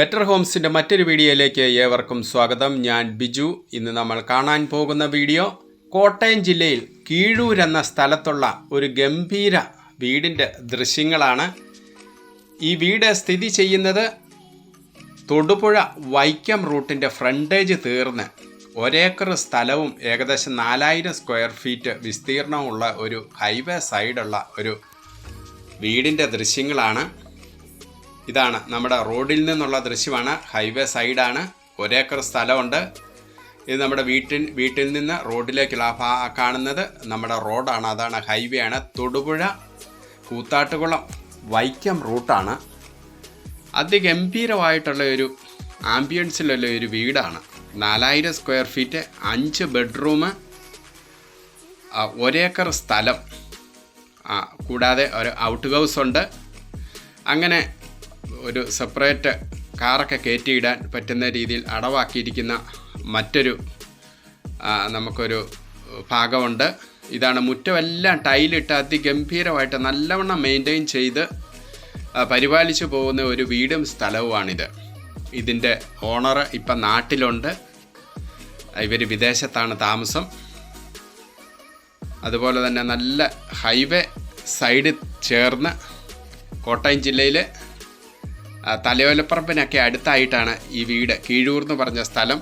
Better ഹോംസിൻ്റെ മറ്റൊരു വീഡിയോയിലേക്ക് ഏവർക്കും സ്വാഗതം. ഞാൻ ബിജു. ഇന്ന് നമ്മൾ കാണാൻ പോകുന്ന വീഡിയോ കോട്ടയം ജില്ലയിൽ കീഴൂർ എന്ന സ്ഥലത്തുള്ള ഒരു ഗംഭീര വീടിൻ്റെ ദൃശ്യങ്ങളാണ്. ഈ വീട് സ്ഥിതി ചെയ്യുന്നത് തൊടുപുഴ വൈക്കം റൂട്ടിൻ്റെ ഫ്രണ്ടേജ് തീർന്ന് ഒരേക്കർ സ്ഥലവും ഏകദേശം 4000 സ്ക്വയർ ഫീറ്റ് വിസ്തീർണമുള്ള ഒരു ഹൈവേ സൈഡുള്ള ഒരു വീടിൻ്റെ ദൃശ്യങ്ങളാണ്. ഇതാണ് നമ്മുടെ റോഡിൽ നിന്നുള്ള ദൃശ്യമാണ്. ഹൈവേ സൈഡാണ്, ഒരേക്കർ സ്ഥലമുണ്ട്. ഇത് നമ്മുടെ വീട്ടിൽ നിന്ന് റോഡിലേക്കുള്ള കാണുന്നത് നമ്മുടെ റോഡാണ്, അതാണ് ഹൈവേ ആണ്. തൊടുപുഴ കൂത്താട്ടുകുളം വൈക്കം റൂട്ടാണ്. അതിഗംഭീരമായിട്ടുള്ള ഒരു ആംബിയൻസിലുള്ള ഒരു വീടാണ്. 4000 സ്ക്വയർ ഫീറ്റ്, 5 ബെഡ്റൂം, ഒരേക്കർ സ്ഥലം, കൂടാതെ ഒരു ഔട്ട് ഹൗസ് ഉണ്ട്. അങ്ങനെ ഒരു സെപ്പറേറ്റ് കാറൊക്കെ കയറ്റിയിടാൻ പറ്റുന്ന രീതിയിൽ അടവാക്കിയിരിക്കുന്ന മറ്റൊരു നമുക്കൊരു ഭാഗമുണ്ട്. ഇതാണ് മുറ്റമെല്ലാം ടൈലിട്ട് അതിഗംഭീരമായിട്ട് നല്ലവണ്ണം മെയിൻറ്റെയിൻ ചെയ്ത് പരിപാലിച്ചു പോകുന്ന ഒരു വീടും സ്ഥലവുമാണിത്. ഇതിൻ്റെ ഓണർ ഇപ്പം നാട്ടിലുണ്ട്, ഇവർ വിദേശത്താണ് താമസം. അതുപോലെ തന്നെ നല്ല ഹൈവേ സൈഡ് ചേർന്ന് കോട്ടയം ജില്ലയിൽ തലയോലപ്പറമ്പിനൊക്കെ അടുത്തായിട്ടാണ് ഈ വീട്. കീഴൂർ എന്ന് പറഞ്ഞ സ്ഥലം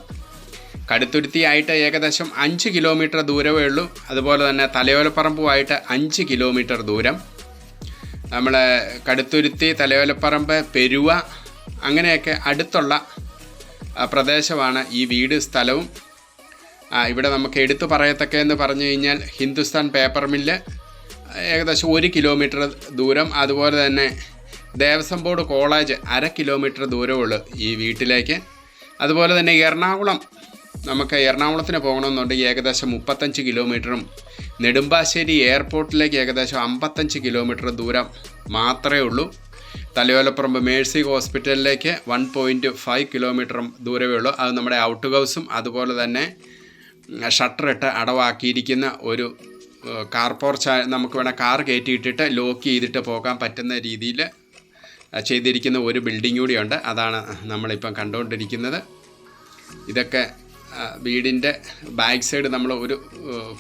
കടുത്തുരുത്തിയായിട്ട് ഏകദേശം 5 കിലോമീറ്റർ ദൂരമേ ഉള്ളൂ. അതുപോലെ തന്നെ തലയോലപ്പറമ്പുമായിട്ട് 5 കിലോമീറ്റർ ദൂരം. നമ്മൾ കടുത്തുരുത്തി, തലയോലപ്പറമ്പ്, പെരുവ അങ്ങനെയൊക്കെ അടുത്തുള്ള പ്രദേശമാണ് ഈ വീട് സ്ഥലവും. ഇവിടെ നമുക്ക് എടുത്തു പറയത്തക്കതെന്ന് പറഞ്ഞു കഴിഞ്ഞാൽ ഹിന്ദുസ്ഥാൻ പേപ്പർ മില്ല് ഏകദേശം 1 കിലോമീറ്റർ ദൂരം. അതുപോലെ തന്നെ ദേവസ്വം ബോർഡ് കോളേജ് 1/2 കിലോമീറ്റർ ദൂരമുള്ളൂ ഈ വീട്ടിലേക്ക്. അതുപോലെ തന്നെ നമുക്ക് എറണാകുളത്തിന് പോകണമെന്നുണ്ടെങ്കിൽ ഏകദേശം 35 കിലോമീറ്ററും നെടുമ്പാശ്ശേരി എയർപോർട്ടിലേക്ക് ഏകദേശം 55 കിലോമീറ്റർ ദൂരം മാത്രമേ ഉള്ളൂ. തലയോലപ്പറമ്പ് മേഴ്സി ഹോസ്പിറ്റലിലേക്ക് 1.5 കിലോമീറ്ററും ദൂരമേ ഉള്ളൂ. അത് നമ്മുടെ ഔട്ട് ഹൗസും അതുപോലെ തന്നെ ഷട്ടറിട്ട് അടവാക്കിയിരിക്കുന്ന ഒരു കാർ പോർച്ച്, നമുക്ക് വേണേൽ കാർ കയറ്റിയിട്ടിട്ട് ലോക്ക് ചെയ്തിട്ട് പോകാൻ പറ്റുന്ന രീതിയിൽ ചെയ്തിരിക്കുന്ന ഒരു ബിൽഡിംഗ് കൂടിയുണ്ട്. അതാണ് നമ്മളിപ്പം കണ്ടുകൊണ്ടിരിക്കുന്നത്. ഇതൊക്കെ വീടിൻ്റെ ബാക്ക് സൈഡ്, നമ്മൾ ഒരു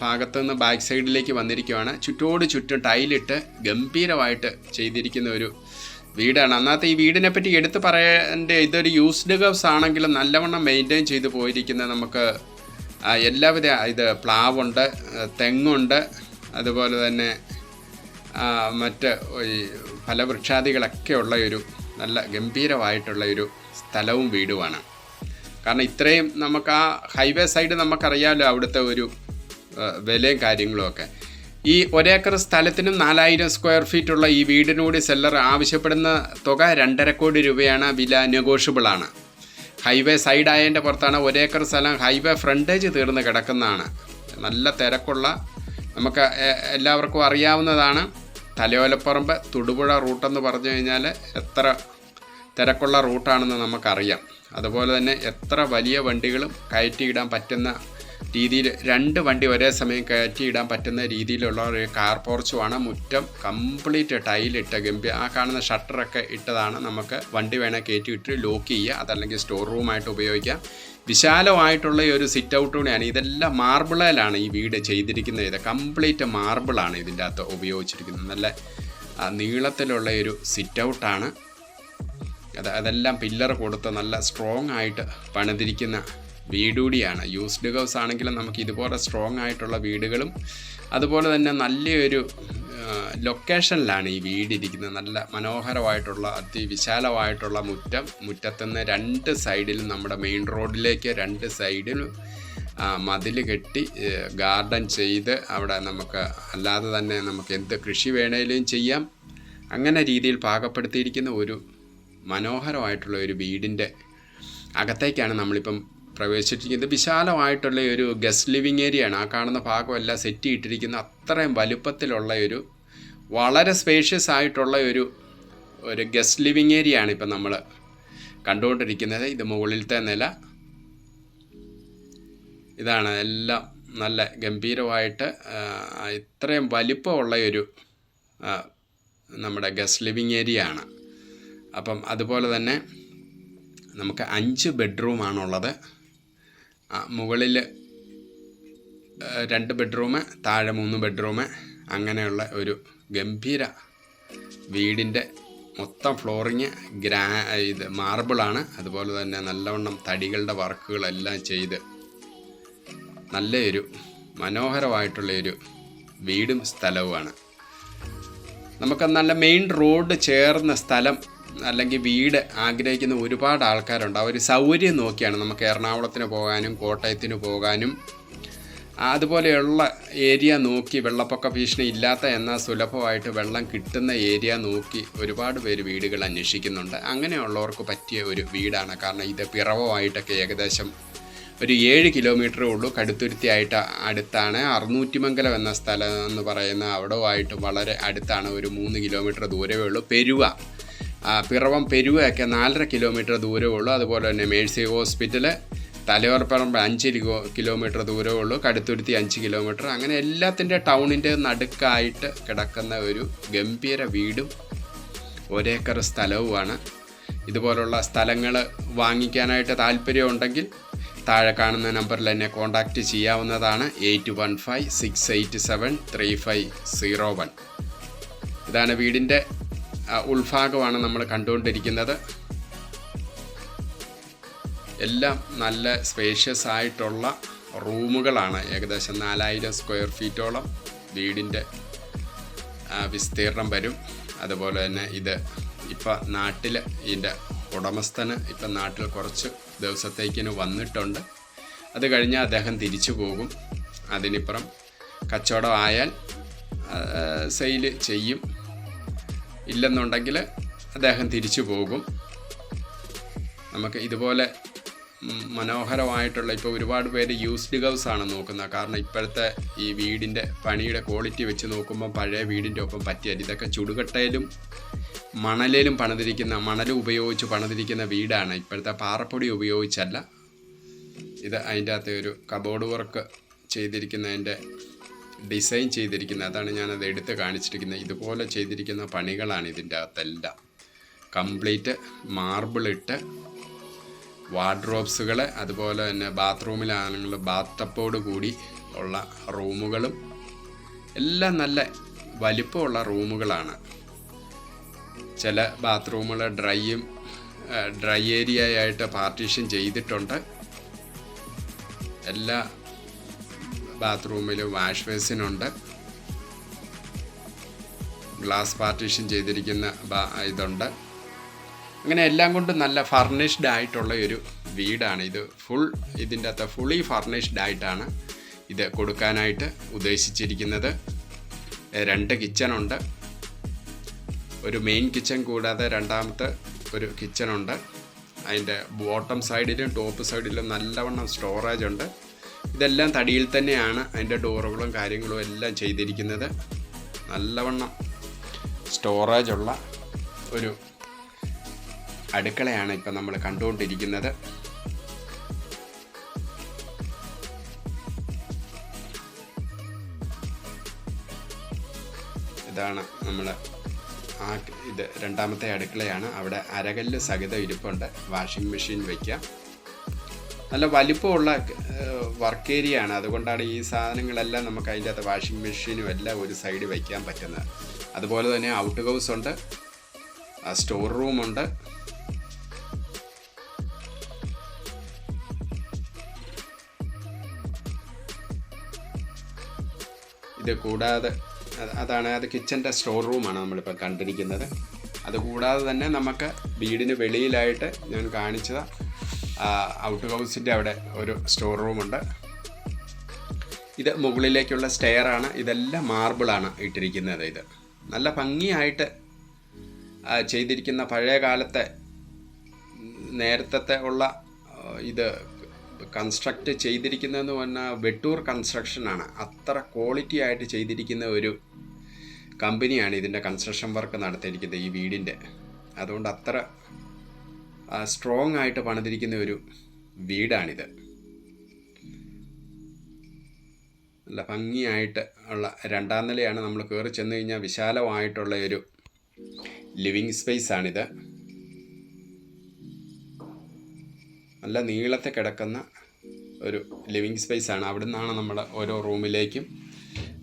ഭാഗത്തു നിന്ന് ബാക്ക് സൈഡിലേക്ക് വന്നിരിക്കുകയാണ്. ചുറ്റോട് ചുറ്റും ടൈലിട്ട് ഗംഭീരമായിട്ട് ചെയ്തിരിക്കുന്ന ഒരു വീടാണ്. അന്നത്തെ ഈ വീടിനെ പറ്റി എടുത്ത് പറയേണ്ട, ഇതൊരു യൂസ്ഡ് ഹൗസ് ആണെങ്കിലും നല്ലവണ്ണം മെയിൻറ്റെയിൻ ചെയ്ത് പോയിരിക്കുന്നത്. നമുക്ക് എല്ലാവിധ പ്ലാവുണ്ട്, തെങ്ങുണ്ട്, അതുപോലെ തന്നെ മറ്റ് ഫലവൃക്ഷാദികളൊക്കെ ഉള്ള ഒരു നല്ല ഗംഭീരമായിട്ടുള്ള ഒരു സ്ഥലവും വീടുമാണ്. കാരണം ഇത്രയും നമുക്ക് ഹൈവേ സൈഡ് നമുക്കറിയാമല്ലോ അവിടുത്തെ ഒരു വിലയും കാര്യങ്ങളുമൊക്കെ. ഈ ഒരേക്കർ സ്ഥലത്തിനും 4000 സ്ക്വയർ ഫീറ്റുള്ള ഈ വീടിനൂടി സെല്ലർ ആവശ്യപ്പെടുന്ന തുക 2.5 കോടി രൂപയാണ്. വില നെഗോഷ്യബിളാണ്. ഹൈവേ സൈഡായതിൻ്റെ പുറത്താണ്. ഒരേക്കർ സ്ഥലം ഹൈവേ ഫ്രണ്ടേജ് തീർന്ന് കിടക്കുന്നതാണ്. നല്ല തിരക്കുള്ള, നമുക്ക് എല്ലാവർക്കും അറിയാവുന്നതാണ്, തലയോലപ്പറമ്പ് തൊടുപുഴ റൂട്ടെന്ന് പറഞ്ഞു കഴിഞ്ഞാൽ എത്ര തിരക്കുള്ള റൂട്ടാണെന്ന് നമുക്കറിയാം. അതുപോലെ തന്നെ എത്ര വലിയ വണ്ടികളും കയറ്റിയിടാൻ പറ്റുന്ന രീതിയിൽ 2 വണ്ടി ഒരേ സമയം കയറ്റിയിടാൻ പറ്റുന്ന രീതിയിലുള്ള ഒരു കാർ പോർച്ചുമാണ്. മുറ്റം കംപ്ലീറ്റ് ടൈലിട്ട് ആ കാണുന്ന ഷട്ടറൊക്കെ ഇട്ടതാണ്. നമുക്ക് വണ്ടി വേണേൽ കയറ്റിയിട്ട് ലോക്ക് ചെയ്യുക, അതല്ലെങ്കിൽ സ്റ്റോർ റൂമായിട്ട് ഉപയോഗിക്കാം. വിശാലമായിട്ടുള്ള ഒരു സിറ്റ് ഔട്ട് കൂടിയാണ്. ഇതെല്ലാം മാർബിളിലാണ് ഈ വീട് ചെയ്തിരിക്കുന്നത്. ഇത് കംപ്ലീറ്റ് മാർബിളാണ് ഇതിൻ്റെ അകത്ത് ഉപയോഗിച്ചിരിക്കുന്നത്. നല്ല നീളത്തിലുള്ള ഒരു സിറ്റ് ഔട്ടാണ്. അതെല്ലാം പില്ലർ കൊടുത്ത് നല്ല സ്ട്രോങ് ആയിട്ട് പണിതിരിക്കുന്ന വീടുകൂടിയാണ്. യൂസ്ഡ് ഹൗസ് ആണെങ്കിലും നമുക്ക് ഇതുപോലെ സ്ട്രോങ് ആയിട്ടുള്ള വീടുകളും, അതുപോലെ തന്നെ നല്ലൊരു ലൊക്കേഷനിലാണ് ഈ വീടിരിക്കുന്നത്. നല്ല മനോഹരമായിട്ടുള്ള അതിവിശാലമായിട്ടുള്ള മുറ്റത്തുനിന്ന് 2 സൈഡിലും നമ്മുടെ മെയിൻ റോഡിലേക്ക് 2 സൈഡിലും മതിൽ കെട്ടി ഗാർഡൻ ചെയ്ത് അവിടെ നമുക്ക് അല്ലാതെ തന്നെ നമുക്ക് എന്ത് കൃഷി വേണേലും ചെയ്യാം. അങ്ങനെ രീതിയിൽ പാകപ്പെടുത്തിയിരിക്കുന്ന ഒരു മനോഹരമായിട്ടുള്ള ഒരു വീടിൻ്റെ അകത്തേക്കാണ് നമ്മളിപ്പം പ്രവേശിച്ചിരിക്കുന്നത്. വിശാലമായിട്ടുള്ള ഒരു ഗസ്റ്റ് ലിവിങ് ഏരിയയാണ്. ആ കാണുന്ന ഭാഗമെല്ലാം സെറ്റ് ചെയ്തിട്ടിരിക്കുന്ന അത്രയും വലുപ്പത്തിലുള്ള ഒരു വളരെ സ്പേഷ്യസ് ആയിട്ടുള്ള ഒരു ഗസ്റ്റ് ലിവിങ് ഏരിയയാണ് ഇപ്പം നമ്മൾ കണ്ടുകൊണ്ടിരിക്കുന്നത്. ഇത് മുകളിലത്തെ നില, ഇതാണ് എല്ലാം നല്ല ഗംഭീരമായിട്ട് ഇത്രയും വലിപ്പമുള്ള ഒരു നമ്മുടെ ഗസ്റ്റ് ലിവിങ് ഏരിയ ആണ്. അപ്പം അതുപോലെ തന്നെ നമുക്ക് 5 ബെഡ്റൂമാണുള്ളത്. മുകളിൽ 2 ബെഡ്റൂം, താഴെ 3 ബെഡ്റൂം, അങ്ങനെയുള്ള ഒരു ഗംഭീര വീടിൻ്റെ മൊത്തം ഫ്ലോറിങ് ഇത് മാർബിളാണ്. അതുപോലെ തന്നെ നല്ലവണ്ണം തടികളുടെ വർക്കുകളെല്ലാം ചെയ്ത് നല്ലൊരു മനോഹരമായിട്ടുള്ളൊരു വീടും സ്ഥലവുമാണ്. നമുക്ക് നല്ല മെയിൻ റോഡ് ചേർന്ന സ്ഥലം അല്ലെങ്കിൽ വീട് ആഗ്രഹിക്കുന്ന ഒരുപാട് ആൾക്കാരുണ്ട്. അവർ സൗകര്യം നോക്കിയാണ് നമുക്ക് എറണാകുളത്തിന് പോകാനും കോട്ടയത്തിന് പോകാനും അതുപോലെയുള്ള ഏരിയ നോക്കി, വെള്ളപ്പൊക്ക ഭീഷണി ഇല്ലാത്ത എന്നാൽ സുലഭമായിട്ട് വെള്ളം കിട്ടുന്ന ഏരിയ നോക്കി ഒരുപാട് പേര് വീടുകൾ അന്വേഷിക്കുന്നുണ്ട്. അങ്ങനെയുള്ളവർക്ക് പറ്റിയ ഒരു വീടാണ്. കാരണം ഇത് പിറവമായിട്ടൊക്കെ ഏകദേശം ഒരു 7 കിലോമീറ്ററേ ഉള്ളൂ. കടുത്തുരുത്തിയായിട്ട് അടുത്താണ്. അറുന്നൂറ്റിമംഗലം എന്ന സ്ഥലം എന്ന് പറയുന്ന അവിടവുമായിട്ട് വളരെ അടുത്താണ്. ഒരു 3 കിലോമീറ്റർ ദൂരമേ ഉള്ളൂ. പിറവം പെരുവയൊക്കെ 4.5 കിലോമീറ്റർ ദൂരമേ ഉള്ളൂ. അതുപോലെ തന്നെ മേഴ്സി ഹോസ്പിറ്റൽ, തലയോർപ്പറമ്പ് 5 കിലോമീറ്റർ ദൂരമേ ഉള്ളൂ. കടുത്തുരുത്തി 5 കിലോമീറ്റർ. അങ്ങനെ എല്ലാത്തിൻ്റെ ടൗണിൻ്റെ നടുക്കായിട്ട് കിടക്കുന്ന ഒരു ഗംഭീര വീടും 1 ഏക്കർ സ്ഥലവുമാണ്. ഇതുപോലുള്ള സ്ഥലങ്ങൾ വാങ്ങിക്കാനായിട്ട് താല്പര്യമുണ്ടെങ്കിൽ താഴെ കാണുന്ന നമ്പറിൽ എന്നെ കോൺടാക്റ്റ് ചെയ്യാവുന്നതാണ്. 8156873501. ഇതാണ് വീടിൻ്റെ ഉൾഭാഗമാണ് നമ്മൾ കണ്ടുകൊണ്ടിരിക്കുന്നത്. എല്ലാം നല്ല സ്പേഷ്യസ് ആയിട്ടുള്ള റൂമുകളാണ്. ഏകദേശം 4000 സ്ക്വയർ ഫീറ്റോളം വീടിൻ്റെ വിസ്തീർണം വരും. അതുപോലെ തന്നെ ഇത് ഇപ്പം നാട്ടിൽ ഇതിൻ്റെ ഉടമസ്ഥന് ഇപ്പം നാട്ടിൽ കുറച്ച് ദിവസത്തേക്കിന് വന്നിട്ടുണ്ട്. അത് കഴിഞ്ഞാൽ അദ്ദേഹം തിരിച്ചു പോകും. അതിനിപ്പുറം കച്ചവടം ആയാൽ സെയിൽ ചെയ്യും, ഇല്ലെന്നുണ്ടെങ്കിൽ അദ്ദേഹം തിരിച്ചു പോകും. നമുക്ക് ഇതുപോലെ മനോഹരമായിട്ടുള്ള, ഇപ്പോൾ ഒരുപാട് പേര് യൂസ്ഡ് ഹൗസാണ് നോക്കുന്നത്. കാരണം ഇപ്പോഴത്തെ ഈ വീടിൻ്റെ പണിയുടെ ക്വാളിറ്റി വെച്ച് നോക്കുമ്പോൾ പഴയ വീടിൻ്റെ ഒപ്പം പറ്റിയാൽ ഇതൊക്കെ ചുടുകട്ടയിലും മണലിലും മണൽ ഉപയോഗിച്ച് പണിതിരിക്കുന്ന വീടാണ്. ഇപ്പോഴത്തെ പാറപ്പൊടി ഉപയോഗിച്ചല്ല. ഇത് അതിൻ്റെ അകത്ത് ഒരു കബോർഡ് വർക്ക് ചെയ്തിരിക്കുന്നതിൻ്റെ ഡിസൈൻ ചെയ്തിരിക്കുന്നത്, അതാണ് ഞാനത് എടുത്ത് കാണിച്ചിരിക്കുന്നത്. ഇതുപോലെ ചെയ്തിരിക്കുന്ന പണികളാണ് ഇതിൻ്റെ അകത്തെല്ലാം. കംപ്ലീറ്റ് മാർബിളിട്ട് വാർഡ്രോബ്സുകൾ, അതുപോലെ തന്നെ ബാത്റൂമിലാണെങ്കിൽ ബാത്ത് ടപ്പോട് കൂടി ഉള്ള റൂമുകളും എല്ലാം നല്ല വലിപ്പമുള്ള റൂമുകളാണ്. ചില ബാത്റൂമുകൾ ഡ്രൈ ഏരിയയായിട്ട് പാർട്ടീഷൻ ചെയ്തിട്ടുണ്ട്. എല്ലാ ബാത്റൂമിലും വാഷ് ബേസിനുണ്ട്. ഗ്ലാസ് പാർട്ടീഷൻ ചെയ്തിരിക്കുന്ന ഇതുണ്ട്. അങ്ങനെ എല്ലാം കൊണ്ടും നല്ല ഫർണിഷ്ഡ് ആയിട്ടുള്ള ഒരു വീടാണ് ഇത്. ഇതിൻ്റെ അകത്ത് ഫുള്ളി ഫർണിഷ്ഡ് ആയിട്ടാണ് ഇത് കൊടുക്കാനായിട്ട് ഉദ്ദേശിച്ചിരിക്കുന്നത്. 2 കിച്ചണുണ്ട്. ഒരു മെയിൻ കിച്ചൺ കൂടാതെ രണ്ടാമത്തെ ഒരു കിച്ചണുണ്ട്. അതിൻ്റെ ബോട്ടം സൈഡിലും ടോപ്പ് സൈഡിലും നല്ലവണ്ണം സ്റ്റോറേജ് ഉണ്ട്. ഇതെല്ലാം തടിയിൽ തന്നെയാണ് അതിൻ്റെ ഡോറുകളും കാര്യങ്ങളും എല്ലാം ചെയ്തിരിക്കുന്നത്. നല്ലവണ്ണം സ്റ്റോറേജ് ഉള്ള ഒരു അടുക്കളയാണ് ഇപ്പം നമ്മൾ കണ്ടുകൊണ്ടിരിക്കുന്നത്. ഇതാണ് നമ്മൾ ഇത് രണ്ടാമത്തെ അടുക്കളയാണ്. അവിടെ അരകല്ല് സഹിതം ഇരിപ്പുണ്ട്. വാഷിംഗ് മെഷീൻ വയ്ക്കാം. നല്ല വലിപ്പമുള്ള വർക്ക് ഏരിയ ആണ്. അതുകൊണ്ടാണ് ഈ സാധനങ്ങളെല്ലാം നമുക്ക് അതിൻ്റെ അകത്ത് വാഷിംഗ് മെഷീനും എല്ലാം ഒരു സൈഡ് വയ്ക്കാൻ പറ്റുന്നത്. അതുപോലെ തന്നെ ഔട്ട് ഹൗസ് ഉണ്ട്, സ്റ്റോർ റൂമുണ്ട്. ഇത് കൂടാതെ അത് കിച്ചൻ്റെ സ്റ്റോർ റൂമാണ് നമ്മളിപ്പോൾ കണ്ടിരിക്കുന്നത്. അതുകൂടാതെ തന്നെ നമുക്ക് വീടിന് വെളിയിലായിട്ട് ഞാൻ കാണിച്ചത് ഔട്ട് ഹൗസിൻ്റെ അവിടെ ഒരു സ്റ്റോർ റൂമുണ്ട്. ഇത് മുകളിലേക്കുള്ള സ്റ്റെയറാണ്. ഇതെല്ലാം മാർബിളാണ് ഇട്ടിരിക്കുന്നത്. ഇത് നല്ല ഭംഗിയായിട്ട് ചെയ്തിരിക്കുന്ന പഴയ കാലത്തെ നേരത്തെ ഉള്ള ഇത് കൺസ്ട്രക്റ്റ് ചെയ്തിരിക്കുന്നതെന്ന് പറഞ്ഞാൽ വെട്ടൂർ കൺസ്ട്രക്ഷനാണ്. അത്ര ക്വാളിറ്റി ആയിട്ട് ചെയ്തിരിക്കുന്ന ഒരു കമ്പനിയാണ് ഇതിൻ്റെ കൺസ്ട്രക്ഷൻ വർക്ക് നടത്തിയിരിക്കുന്നത് ഈ വീടിൻ്റെ. അതുകൊണ്ട് അത്ര സ്ട്രോങ് ആയിട്ട് പണിതിരിക്കുന്ന ഒരു വീടാണിത്. നല്ല ഭംഗിയായിട്ട് ഉള്ള 2ാം നിലയാണ്. നമ്മൾ കയറി ചെന്ന് കഴിഞ്ഞാൽ വിശാലമായിട്ടുള്ള ഒരു ലിവിങ് സ്പേസാണിത്. നല്ല നീളത്തിൽ കിടക്കുന്ന ഒരു ലിവിങ് സ്പേസാണ്. അവിടെ നിന്നാണ് നമ്മൾ ഓരോ റൂമിലേക്കും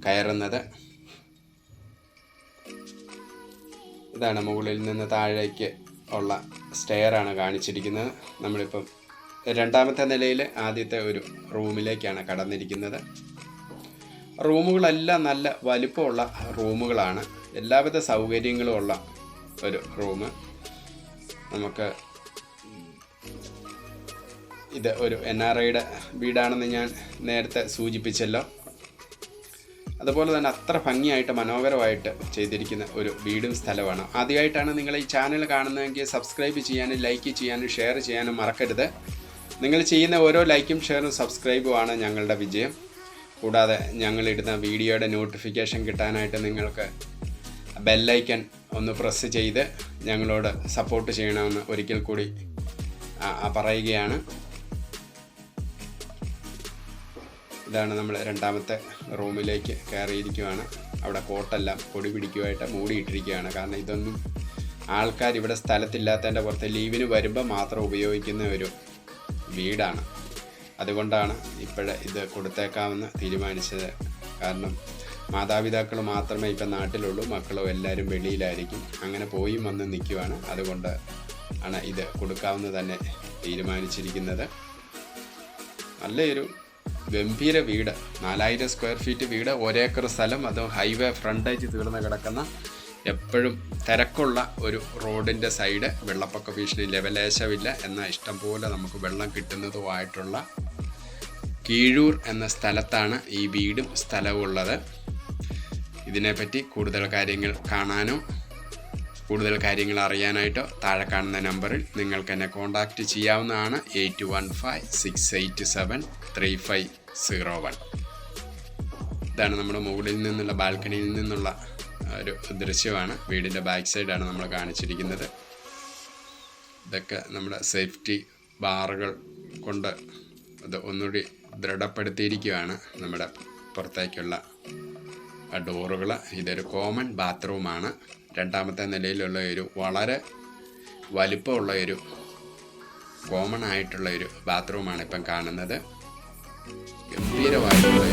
കയറുന്നത്. ഇതാണ് മുകളിൽ നിന്ന് താഴേക്ക് ഉള്ള സ്റ്റെയറാണ് കാണിച്ചിരിക്കുന്നത്. നമ്മളിപ്പം രണ്ടാമത്തെ നിലയിൽ ആദ്യത്തെ ഒരു റൂമിലേക്കാണ് കടന്നിരിക്കുന്നത്. റൂമുകളെല്ലാം നല്ല വലിപ്പമുള്ള റൂമുകളാണ്. എല്ലാവിധ സൗകര്യങ്ങളും ഉള്ള ഒരു റൂം. നമുക്ക് ഇത് ഒരു NRIയുടെ വീടാണെന്ന് ഞാൻ നേരത്തെ സൂചിപ്പിച്ചല്ലോ. അതുപോലെ തന്നെ അത്ര ഭംഗിയായിട്ട് മനോഹരമായിട്ട് ചെയ്തിരിക്കുന്ന ഒരു വീടും സ്ഥലമാണ്. ആദ്യമായിട്ടാണ് നിങ്ങൾ ഈ ചാനൽ കാണുന്നതെങ്കിൽ സബ്സ്ക്രൈബ് ചെയ്യാനും ലൈക്ക് ചെയ്യാനും ഷെയർ ചെയ്യാനും മറക്കരുത്. നിങ്ങൾ ചെയ്യുന്ന ഓരോ ലൈക്കും ഷെയറും സബ്സ്ക്രൈബുമാണ് ഞങ്ങളുടെ വിജയം. കൂടാതെ ഞങ്ങളിടുന്ന വീഡിയോയുടെ നോട്ടിഫിക്കേഷൻ കിട്ടാനായിട്ട് നിങ്ങൾക്ക് ബെല്ലൈക്കൺ ഒന്ന് പ്രസ് ചെയ്ത് ഞങ്ങളോട് സപ്പോർട്ട് ചെയ്യണമെന്ന് ഒരിക്കൽ കൂടി പറയുകയാണ്. ഇതാണ് നമ്മൾ രണ്ടാമത്തെ റൂമിലേക്ക് കയറിയിരിക്കുകയാണ്. അവിടെ കോട്ടെല്ലാം പൊടി പിടിക്കുമായിട്ട് മൂടിയിട്ടിരിക്കുകയാണ്. കാരണം ഇതൊന്നും ആൾക്കാർ ഇവിടെ സ്ഥലത്തില്ലാത്തതിൻ്റെ പുറത്ത് ലീവിന് വരുമ്പോൾ മാത്രം ഉപയോഗിക്കുന്ന ഒരു വീടാണ്. അതുകൊണ്ടാണ് ഇപ്പോഴേ ഇത് കൊടുത്തേക്കാമെന്ന് തീരുമാനിച്ചത്. കാരണം മാതാപിതാക്കൾ മാത്രമേ ഇപ്പം നാട്ടിലുള്ളൂ, മക്കളും എല്ലാവരും വെളിയിലായിരിക്കും. അങ്ങനെ പോയി വന്ന് നിൽക്കുവാണ്. അതുകൊണ്ട് ആണ് ഇത് കൊടുക്കാമെന്ന് തന്നെ തീരുമാനിച്ചിരിക്കുന്നത്. നല്ലൊരു ഗംഭീര വീട്, 4000 സ്ക്വയർ ഫീറ്റ് വീട്, 1 ഏക്കർ സ്ഥലം, അതും ഹൈവേ ഫ്രണ്ടേജ് തീർന്ന് കിടക്കുന്ന, എപ്പോഴും തിരക്കുള്ള ഒരു റോഡിൻ്റെ സൈഡ്, വെള്ളപ്പൊക്ക ഭീഷണി ലെവലേശമില്ല, എന്നാൽ ഇഷ്ടംപോലെ നമുക്ക് വെള്ളം കിട്ടുന്നതുമായിട്ടുള്ള കീഴൂർ എന്ന സ്ഥലത്താണ് ഈ വീടും സ്ഥലവും ഉള്ളത്. ഇതിനെപ്പറ്റി കൂടുതൽ കാര്യങ്ങൾ കാണാനോ കൂടുതൽ കാര്യങ്ങൾ അറിയാനായിട്ടോ താഴെ കാണുന്ന നമ്പറിൽ നിങ്ങൾക്ക് എന്നെ കോൺടാക്റ്റ് ചെയ്യാവുന്നതാണ്. 8156873501. ഇതാണ് നമ്മുടെ മുകളിൽ നിന്നുള്ള ബാൽക്കണിയിൽ നിന്നുള്ള ഒരു ദൃശ്യമാണ്. വീടിൻ്റെ ബാക്ക് സൈഡാണ് നമ്മൾ കാണിച്ചിരിക്കുന്നത്. ഇതൊക്കെ നമ്മുടെ സേഫ്റ്റി ബാറുകൾ കൊണ്ട് അത് ഒന്നുകൂടി ദൃഢപ്പെടുത്തിയിരിക്കുകയാണ് നമ്മുടെ പുറത്തേക്കുള്ള ഡോറുകൾ. ഇതൊരു കോമൺ ബാത്റൂമാണ്. രണ്ടാമത്തെ നിലയിലുള്ള ഒരു വളരെ വലിപ്പമുള്ള ഒരു കോമൺ ആയിട്ടുള്ള ഒരു ബാത്റൂമാണ് ഇപ്പം കാണുന്നത്. ഗംഭീരമായിട്ടുള്ള